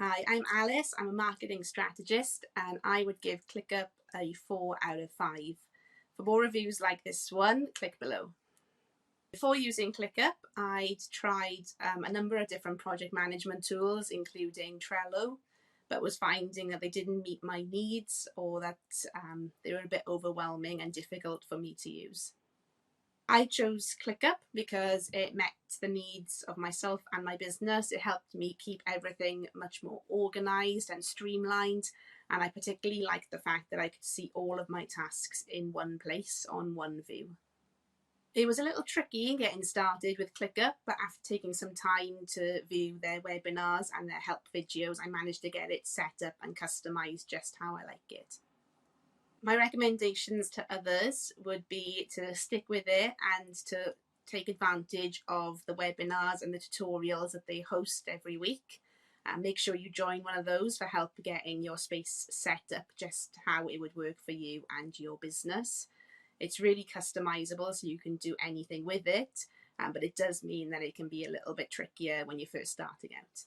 Hi, I'm Alice. I'm a marketing strategist and I would give ClickUp a 4 out of 5. For more reviews like this one, click below. Before using ClickUp, I'd tried a number of different project management tools, including Trello, but was finding that they didn't meet my needs or that they were a bit overwhelming and difficult for me to use. I chose ClickUp because it met the needs of myself and my business. It helped me keep everything much more organized and streamlined. And I particularly liked the fact that I could see all of my tasks in one place on one view. It was a little tricky getting started with ClickUp, but after taking some time to view their webinars and their help videos, I managed to get it set up and customized just how I like it. My recommendations to others would be to stick with it and to take advantage of the webinars and the tutorials that they host every week. Make sure you join one of those for help getting your space set up just how it would work for you and your business. It's really customizable, so you can do anything with it, but it does mean that it can be a little bit trickier when you're first starting out.